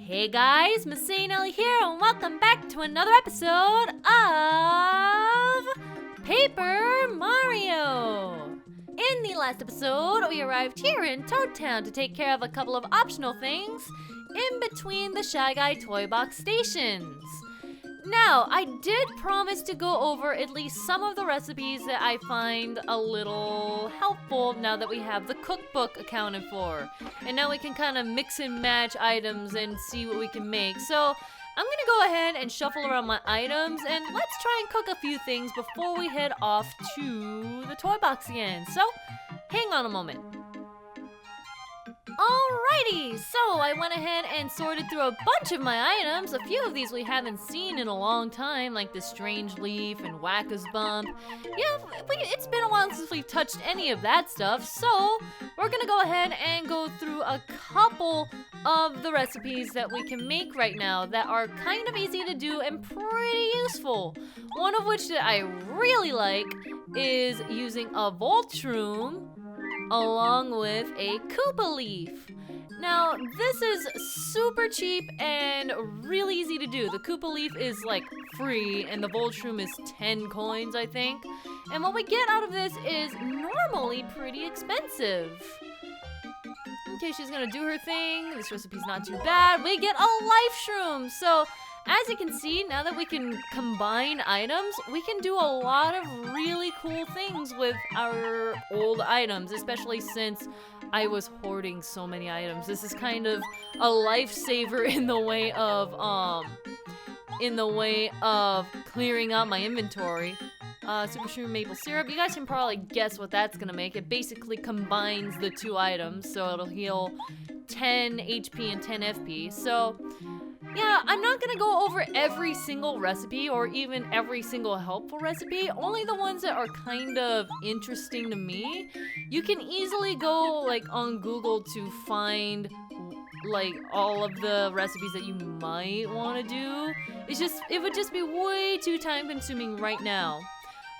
Hey guys, MasaeAnela here, and welcome back to another episode of Paper Mario! In the last episode, we arrived here in Toad Town to take care of a couple of optional things in between the Shy Guy Toy Box stations. Now, I did promise to go over at least some of the recipes that I find a little helpful now that we have the cookbook accounted for. And now we can kind of mix and match items and see what we can make. So, I'm gonna go ahead and shuffle around my items and let's try and cook a few things before we head off to the toy box again. So, hang on a moment. Alrighty, so I went ahead and sorted through a bunch of my items. A few of these we haven't seen in a long time, like the Strange Leaf and Wacka's Bump. Yeah, it's been a while since we've touched any of that stuff, so we're gonna go ahead and go through a couple of the recipes that we can make right now that are kind of easy to do and pretty useful. One of which that I really like is using a Voltshroom along with a Koopa Leaf. Now, this is super cheap and really easy to do. The Koopa Leaf is like free and the Voltshroom is 10 coins, I think. And what we get out of this is normally pretty expensive. Okay, she's gonna do her thing. This recipe's not too bad. We get a Life Shroom. So, as you can see, now that we can combine items, we can do a lot of really cool things with our old items, especially since I was hoarding so many items. This is kind of a lifesaver in the way of clearing out my inventory. Super Shroom Maple Syrup. You guys can probably guess what that's gonna make. It basically combines the two items, so it'll heal 10 HP and 10 FP. So, yeah, I'm not gonna go over every single recipe or even every single helpful recipe, only the ones that are kind of interesting to me. You can easily go like on Google to find like all of the recipes that you might want to do. It would just be way too time consuming right now.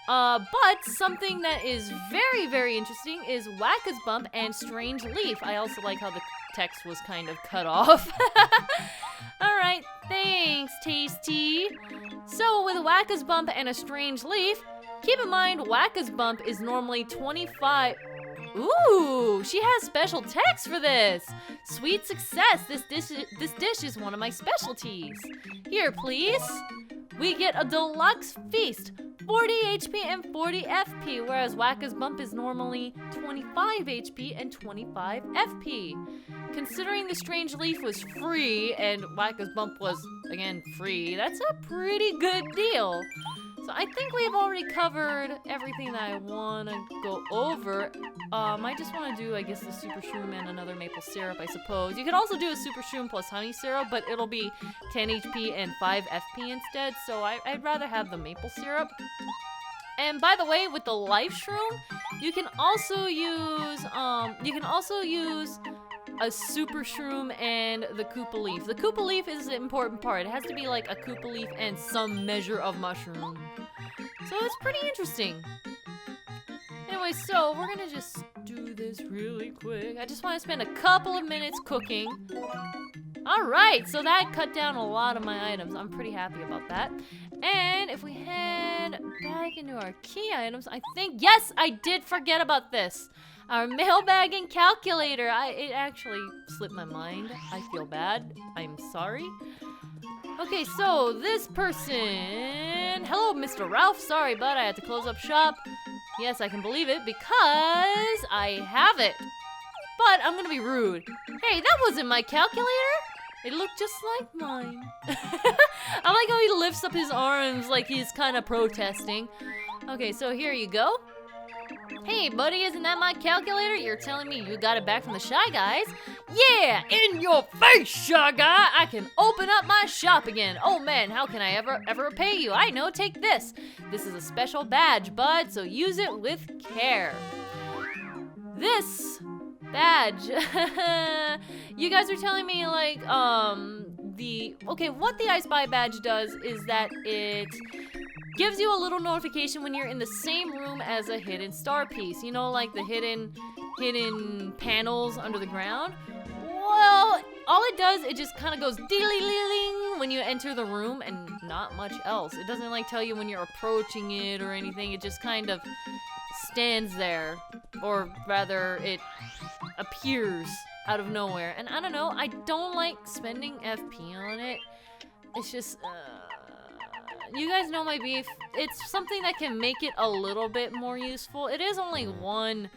But something that is very, very interesting is Wacka's Bump and Strange Leaf. I also like how the text was kind of cut off. Alright, thanks, Tasty. So, with Wacka's Bump and a Strange Leaf, keep in mind Wacka's Bump is normally 25... Ooh, she has special text for this. Sweet success. This dish is one of my specialties. Here, please. We get a deluxe feast. 40 HP and 40 FP, whereas Wacka's Bump is normally 25 HP and 25 FP. Considering the Strange Leaf was free and Wacka's Bump was, again, free, that's a pretty good deal. So I think we've already covered everything that I want to go over. I just want to do, I guess, the Super Shroom and another maple syrup, I suppose. You could also do a Super Shroom plus honey syrup, but it'll be 10 HP and 5 FP instead, so I'd rather have the maple syrup. And by the way, with the Life Shroom, you can also use a Super Shroom and the Koopa Leaf. The Koopa Leaf is the important part. It has to be like a Koopa Leaf and some measure of mushroom. So it's pretty interesting. Anyway, so we're gonna just do this really quick. I just want to spend a couple of minutes cooking. Alright, so that cut down a lot of my items. I'm pretty happy about that. And if we head back into our key items, I think, yes, I did forget about this. Our mailbag and calculator. It actually slipped my mind. I feel bad. I'm sorry. Okay, so this person... Hello, Mr. Ralph. Sorry, bud. I had to close up shop. Yes, I can believe it because I have it. But I'm gonna be rude. Hey, that wasn't my calculator. It looked just like mine. I like how he lifts up his arms like he's kind of protesting. Okay, so here you go. Hey, buddy, isn't that my calculator? You're telling me you got it back from the Shy Guys? Yeah, in your face, Shy Guy! I can open up my shop again. Oh man, how can I ever repay you? I know, take this. This is a special badge, bud, so use it with care. This badge. You guys are telling me, like, what the I Spy badge does is that it gives you a little notification when you're in the same room as a hidden star piece. You know, like the hidden panels under the ground? Well, all it does, it just kind of goes dee-ling when you enter the room and not much else. It doesn't like tell you when you're approaching it or anything. It just kind of stands there, or rather it appears out of nowhere. And I don't know, I don't like spending FP on it. It's just, you guys know my beef. It's something that can make it a little bit more useful. It is only 1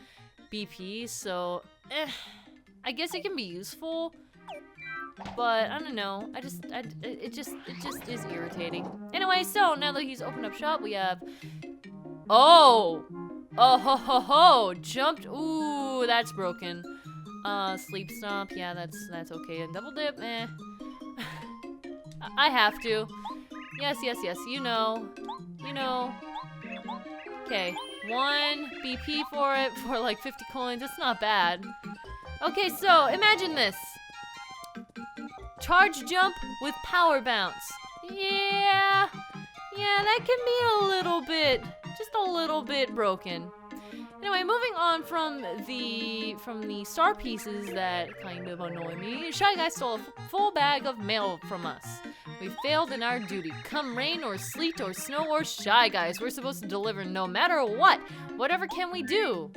BP, so I guess it can be useful. But I don't know. It just is irritating. Anyway, so now that he's opened up shop, we have oh ho ho ho, jumped. Ooh, that's broken. Sleep stomp. Yeah, that's okay. And double dip. I have to. Yes. You know. Okay, 1 BP for it for like 50 coins. It's not bad. Okay, so imagine this. Charge jump with power bounce. Yeah, that can be a little bit, just a little bit broken. Anyway, moving on from the star pieces that kind of annoy me, Shy Guy stole a full bag of mail from us. We failed in our duty. Come rain or sleet or snow or Shy Guys, we're supposed to deliver no matter what. Whatever can we do?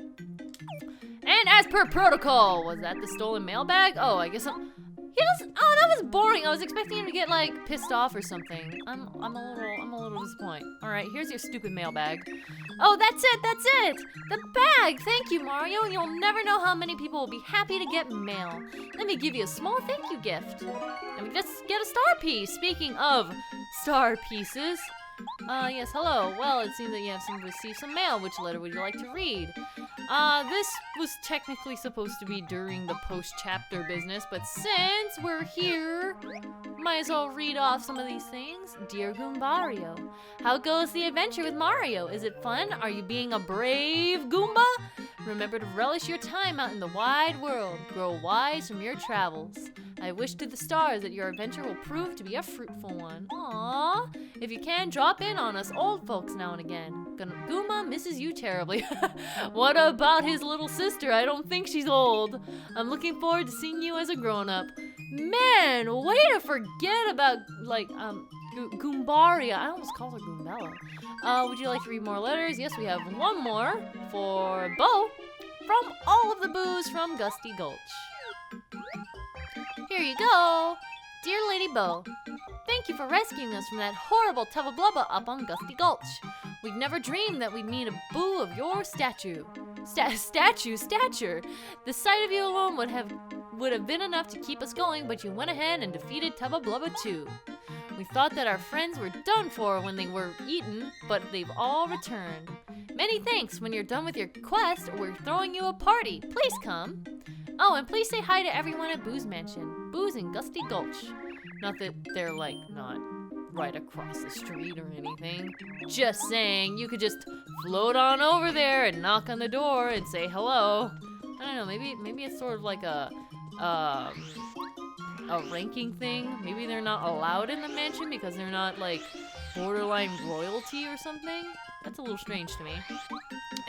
And as per protocol, was that the stolen mailbag? Oh, I guess oh, that was boring. I was expecting him to get like pissed off or something. I'm a little disappointed. All right, here's your stupid mailbag. Oh, that's it. The bag. Thank you, Mario. You'll never know how many people will be happy to get mail. Let me give you a small thank you gift. Let me just get a star piece. Speaking of star pieces. Yes, hello. Well, it seems that you have received some mail. Which letter would you like to read? This was technically supposed to be during the post-chapter business, but since we're here, might as well read off some of these things. Dear Goombario, how goes the adventure with Mario? Is it fun? Are you being a brave Goomba? Remember to relish your time out in the wide world. Grow wise from your travels. I wish to the stars that your adventure will prove to be a fruitful one. Aww. If you can, drop in on us old folks now and again. Goomba misses you terribly. What about his little sister? I don't think she's old. I'm looking forward to seeing you as a grown-up. Man, way to forget about, like, Goombaria. I almost called her Goombella. Would you like to read more letters? Yes, we have one more for Bo from all of the booze from Gusty Gulch. Here you go. Dear Lady Bo, thank you for rescuing us from that horrible tub of blubber up on Gusty Gulch. We'd never dreamed that we'd meet a boo of your stature. The sight of you alone would have been enough to keep us going, but you went ahead and defeated Tubba Blubba too. We thought that our friends were done for when they were eaten, but they've all returned. Many thanks. When you're done with your quest, we're throwing you a party. Please come. Oh, and please say hi to everyone at Boo's Mansion. Boo's in Gusty Gulch. Not that they're, like, not right across the street or anything. Just saying, you could just float on over there and knock on the door and say hello. I don't know, maybe it's sort of like a ranking thing. Maybe they're not allowed in the mansion because they're not, like, borderline royalty or something. That's a little strange to me.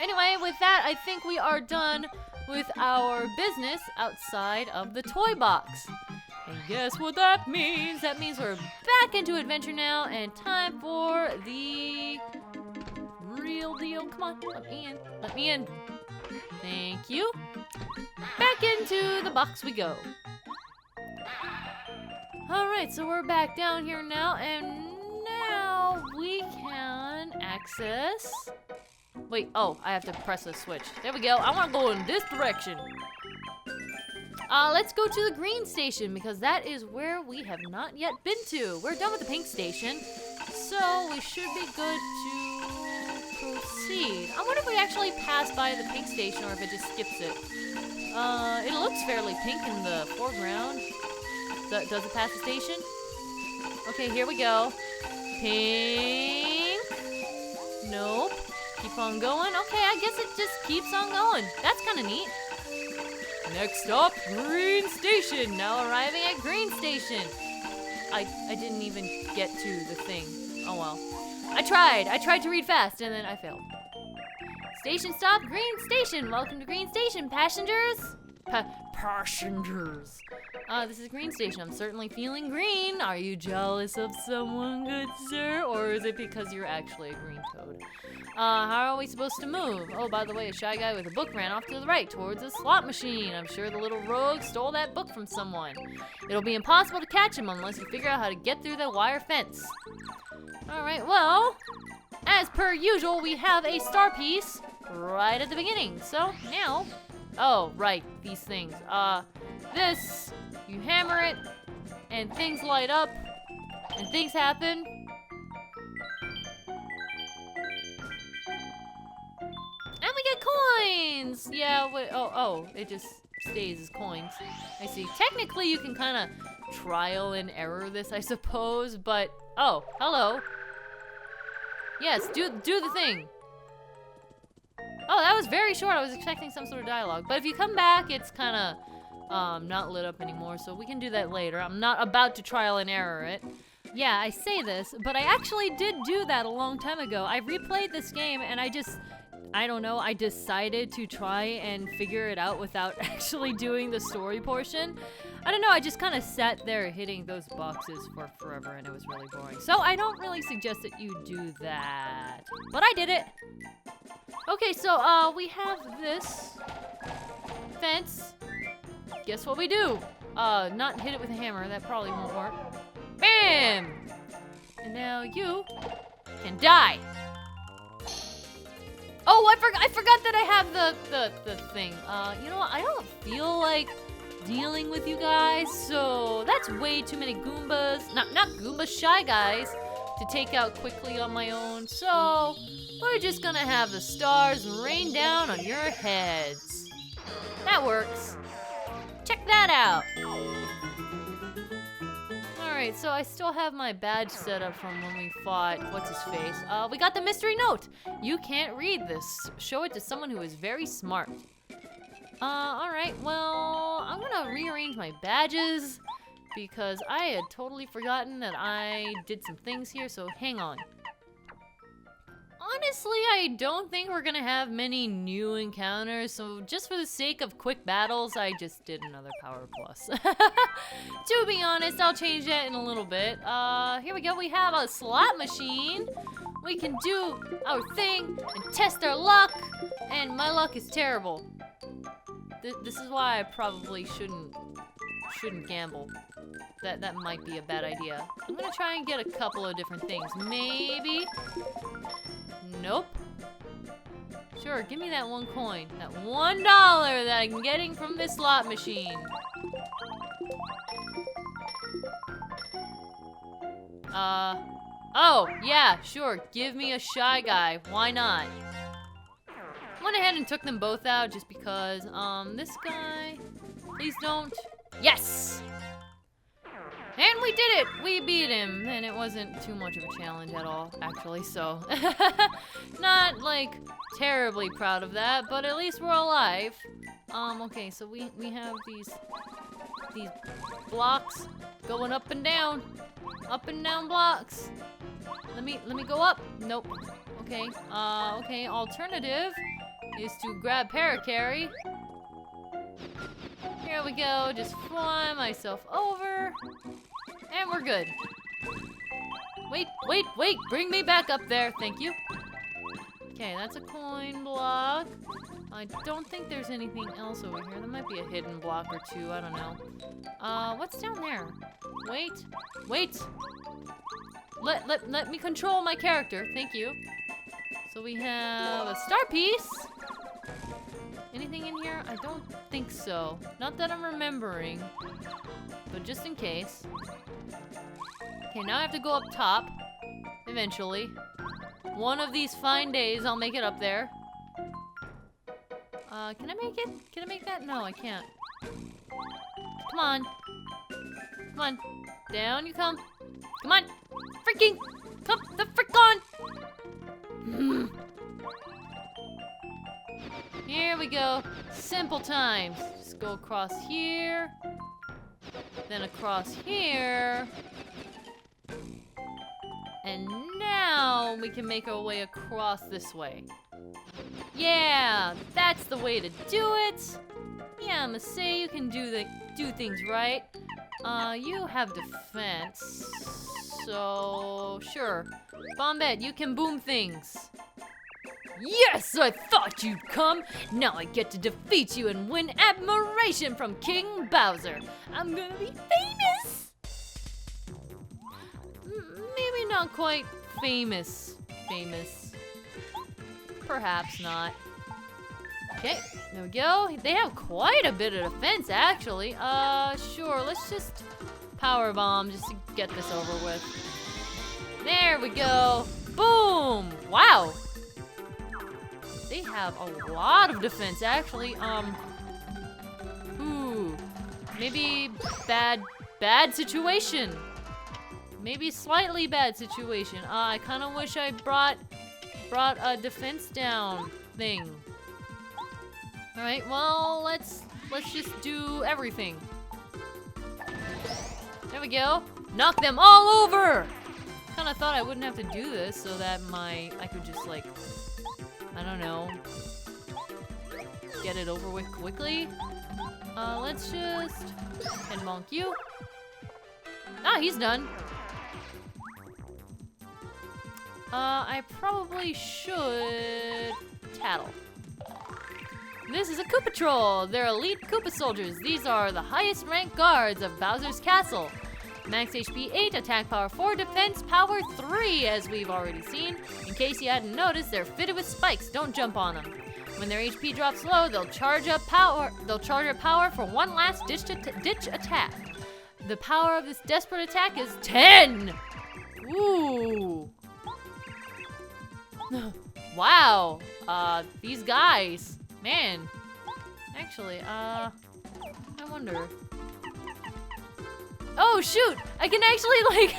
Anyway, with that, I think we are done with our business outside of the toy box. And guess what that means? That means we're back into adventure now, and time for the real deal. Come on, let me in. Let me in. Thank you. Back into the box we go. Alright, so we're back down here now, and now we can access... Wait, oh, I have to press a switch. There we go. I want to go in this direction. Let's go to the green station, because that is where we have not yet been to. We're done with the pink station, so we should be good to proceed. I wonder if we actually pass by the pink station or if it just skips it. It looks fairly pink in the foreground. Does it pass the station? Okay, here we go. Pink. Nope. Keep on going. Okay, I guess it just keeps on going. That's kind of neat. Next stop, Green Station. Now arriving at Green Station. I didn't even get to the thing. Oh well. I tried to read fast and then I failed. Station stop, Green Station. Welcome to Green Station, passengers. passengers. This is Green Station. I'm certainly feeling green. Are you jealous of someone, good sir? Or is it because you're actually a green toad? How are we supposed to move? Oh, by the way, a shy guy with a book ran off to the right towards a slot machine. I'm sure the little rogue stole that book from someone. It'll be impossible to catch him unless you figure out how to get through the wire fence. Alright, well, as per usual, we have a star piece right at the beginning. So now, oh, right, these things. This, you hammer it, and things light up, and things happen. And we get coins! Yeah, wait, oh, it just stays as coins. I see. Technically, you can kind of trial and error this, I suppose, but, oh, hello. Yes, do the thing. Oh, that was very short. I was expecting some sort of dialogue. But if you come back, it's kind of not lit up anymore, so we can do that later. I'm not about to trial and error it. Yeah, I say this, but I actually did do that a long time ago. I replayed this game, and I don't know, I decided to try and figure it out without actually doing the story portion. I don't know, I just kind of sat there hitting those boxes for forever, and it was really boring. So I don't really suggest that you do that. But I did it! Okay, so, we have this fence. Guess what we do? Not hit it with a hammer, that probably won't work. Bam! And now you can die. Oh, I forgot that I have the thing. You know what? I don't feel like dealing with you guys, so that's way too many Goombas. Not Goombas, Shy Guys to take out quickly on my own. So we're just gonna have the stars rain down on your heads. That works. Check that out. Alright, so I still have my badge set up from when we fought what's-his-face. We got the mystery note! You can't read this. Show it to someone who is very smart. Alright, well, I'm gonna rearrange my badges because I had totally forgotten that I did some things here, so hang on. Honestly, I don't think we're gonna have many new encounters, so just for the sake of quick battles, I just did another Power Plus. To be honest, I'll change that in a little bit. Here we go, we have a slot machine. We can do our thing and test our luck, and my luck is terrible. This is why I probably shouldn't gamble. That might be a bad idea. I'm gonna try and get a couple of different things. Maybe. Nope. Sure, give me that one coin. That $1 that I'm getting from this slot machine. Oh, yeah, sure. Give me a Shy Guy. Why not? Went ahead and took them both out just because, this guy, please don't. Yes! And we did it! We beat him, and it wasn't too much of a challenge at all, actually, so. Not, like, terribly proud of that, but at least we're alive. Okay, so we have these blocks going up and down blocks. Let me go up. Nope. Okay, okay, alternative is to grab Paracarry. Here we go, just fly myself over. And we're good. Wait, bring me back up there, thank you. Okay, that's a coin block. I don't think there's anything else over here. There might be a hidden block or two, I don't know. What's down there? Wait. Let me control my character, thank you. So we have a star piece. Anything in here? I don't think so. Not that I'm remembering, but just in case. Okay, now I have to go up top, eventually. One of these fine days, I'll make it up there. Can I make it? Can I make that? No, I can't. Come on. Come on. Down you come. Come on. Freaking come the frick on. Here we go. Simple times. Just go across here. Then across here. And now we can make our way across this way. Yeah, that's the way to do it. Yeah, Masay, you can do things right. You have defense. So, sure. Bombette, you can boom things. Yes, I thought you'd come. Now I get to defeat you and win admiration from King Bowser. I'm gonna be famous. Maybe not quite famous. Perhaps not. Okay, there we go. They have quite a bit of defense, actually. Sure, let's just power bomb just to get this over with. There we go. Boom! Wow. They have a lot of defense, actually. Maybe bad situation. Maybe slightly bad situation. I kind of wish I brought a defense down thing. All right, well, let's just do everything. There we go. Knock them all over. Kind of thought I wouldn't have to do this so that I could just like, I don't know, get it over with quickly. Let's just head bonk you. Ah, he's done. I probably should tattle. This is a Koopa Troll. They're elite Koopa soldiers. These are the highest ranked guards of Bowser's castle. Max HP 8, attack power 4, defense power 3, as we've already seen. In case you hadn't noticed, they're fitted with spikes. Don't jump on them. When their HP drops low, they'll charge up power for one last ditch attack. The power of this desperate attack is 10. Ooh. Wow. These guys. Man. Actually, I wonder. Oh shoot! I can actually like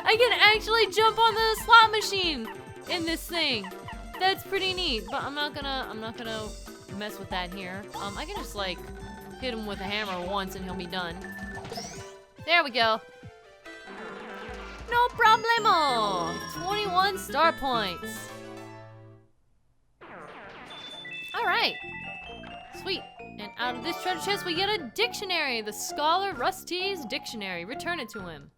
I can actually jump on the slot machine in this thing. That's pretty neat, but I'm not gonna mess with that here. I can just like hit him with a hammer once and he'll be done. There we go. No problemo! 21 star points. Alright. Sweet. And out of this treasure chest we get a dictionary. The Scholar Rusty's dictionary. Return it to him.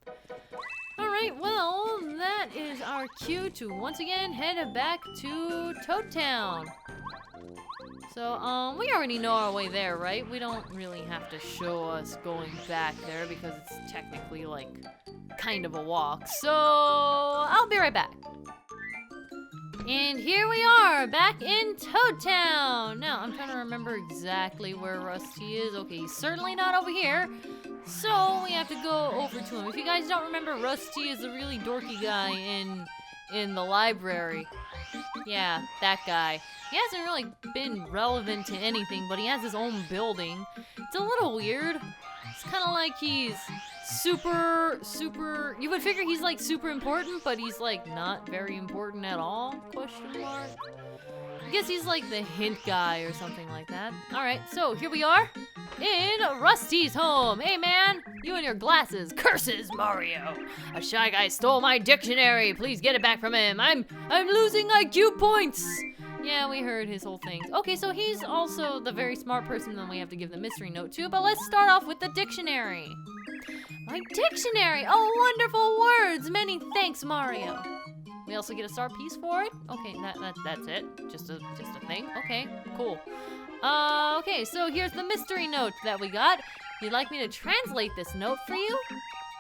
Alright, well, that is our cue to once again head back to Toad Town. So, we already know our way there, right? We don't really have to show us going back there because it's technically, like, kind of a walk. So, I'll be right back. And here we are, back in Toad Town. Now, I'm trying to remember exactly where Rusty is. Okay, he's certainly not over here. So, we have to go over to him. If you guys don't remember, Rusty is a really dorky guy in the library. Yeah, that guy. He hasn't really been relevant to anything, but he has his own building. It's a little weird. It's kind of like he's super, you would figure he's like super important, but he's like not very important at all, question mark. I guess he's like the hint guy or something like that. Alright, so here we are in Rusty's home. Hey man, you and your glasses. Curses, Mario. A shy guy stole my dictionary. Please get it back from him. I'm losing IQ points. Yeah, we heard his whole thing. Okay, so he's also the very smart person that we have to give the mystery note to, but let's start off with the dictionary. My dictionary! Oh, wonderful words! Many thanks, Mario. We also get a star piece for it. Okay, that's it. Just a thing. Okay, cool. Okay, so here's the mystery note that we got. You'd like me to translate this note for you?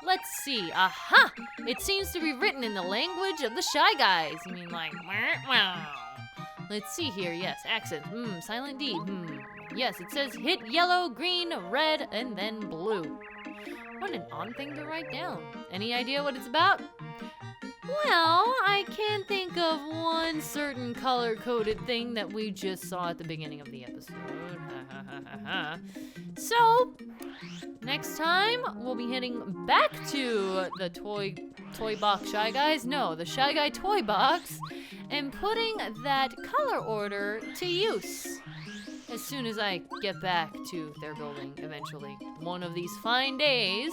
Let's see. Aha! It seems to be written in the language of the Shy Guys. You mean like, wow. Let's see here. Yes, accent. Silent D. Yes, it says hit yellow, green, red, and then blue. What an odd thing to write down. Any idea what it's about? Well, I can think of one certain color-coded thing that we just saw at the beginning of the episode. So, next time, we'll be heading back to the toy box Shy Guys. No, the Shy Guy toy box, and putting that color order to use. As soon as I get back to their building, eventually. One of these fine days.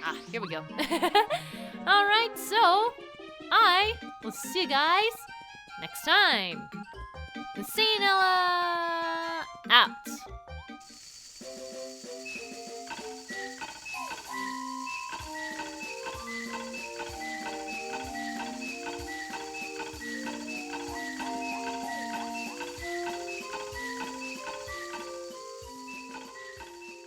Ah, here we go. Alright, so I will see you guys next time. MasaeAnela out.